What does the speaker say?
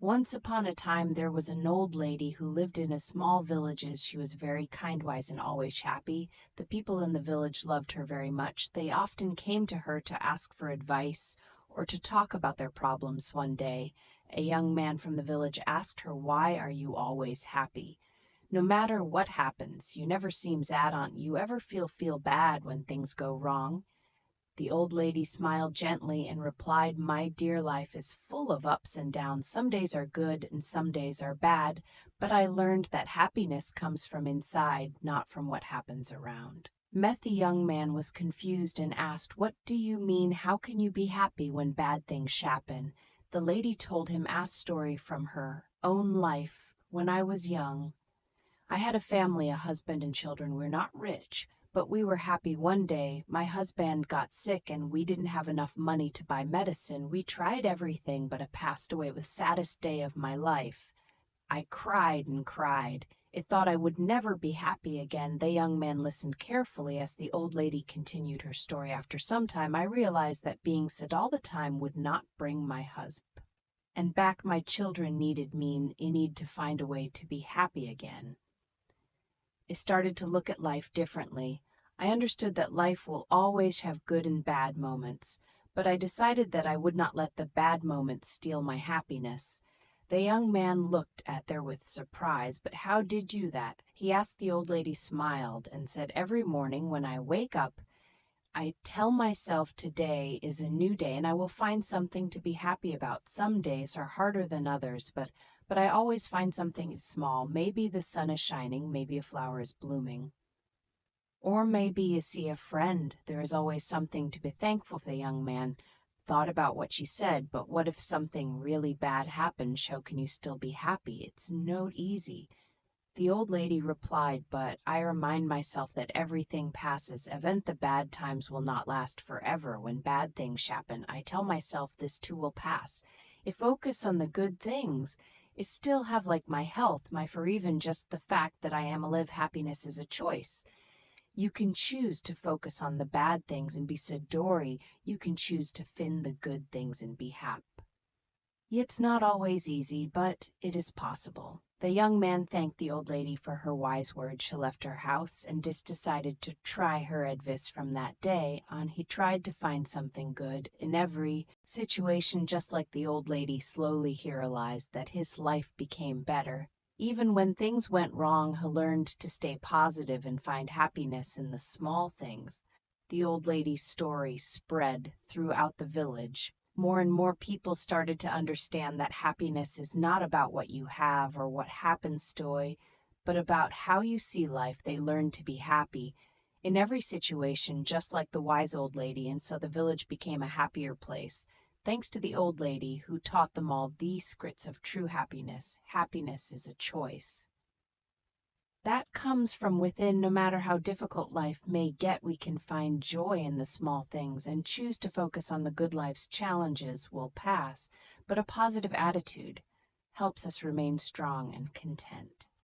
Once upon a time, there was an old lady who lived in a small village. She was very kind, wise, and always happy. The people in the village loved her very much. They often came to her to ask for advice or to talk about their problems. One day, a young man from the village asked her, "Why are you always happy? No matter what happens, you never seem sad. On you ever feel bad when things go wrong?" The old lady smiled gently and replied, "My dear, life is full of ups and downs. Some days are good and some days are bad, but I learned that happiness comes from inside, not from what happens around." The young man was confused and asked, "What do you mean? How can you be happy when bad things happen?" The lady told him a story from her own life. "When I was young, I had a family, a husband and children. We're not rich, but we were happy. One day, my husband got sick and we didn't have enough money to buy medicine. We tried everything, but it passed away. It was the saddest day of my life. I cried and cried. It thought I would never be happy again." The young man listened carefully as the old lady continued her story. "After some time, I realized that being sad all the time would not bring my husband and back. My children needed me. I need to find a way to be happy again. I started to look at life differently. I understood that life will always have good and bad moments, but I decided that I would not let the bad moments steal my happiness." The young man looked at her with surprise. "But how did you that?" he asked. The old lady smiled and said, "Every morning when I wake up, I tell myself today is a new day and I will find something to be happy about. Some days are harder than others, but I always find something small. Maybe the sun is shining, maybe a flower is blooming, or maybe you see a friend. There is always something to be thankful for." The young man thought about what she said. "But what if something really bad happens? How can you still be happy? It's not easy." The old lady replied, "But I remind myself that everything passes. Even the bad times will not last forever. When bad things happen, I tell myself this too will pass. I focus on the good things. I still have like my health, my for even just the fact that I am alive. Happiness is a choice. You can choose to focus on the bad things and be sadori. You can choose to find the good things and be happy. It's not always easy, but it is possible." The young man thanked the old lady for her wise words. She left her house and just decided to try her advice. From that day on, he tried to find something good in every situation. Just like the old lady, slowly he realized that his life became better. Even when things went wrong, he learned to stay positive and find happiness in the small things. The old lady's story spread throughout the village. More and more people started to understand that happiness is not about what you have or what happens to you, but about how you see life. They learned to be happy in every situation, just like the wise old lady, and so the village became a happier place, thanks to the old lady who taught them all these secrets of true happiness. Happiness is a choice that comes from within. No matter how difficult life may get, we can find joy in the small things and choose to focus on the good. Life's challenges will pass, but a positive attitude helps us remain strong and content.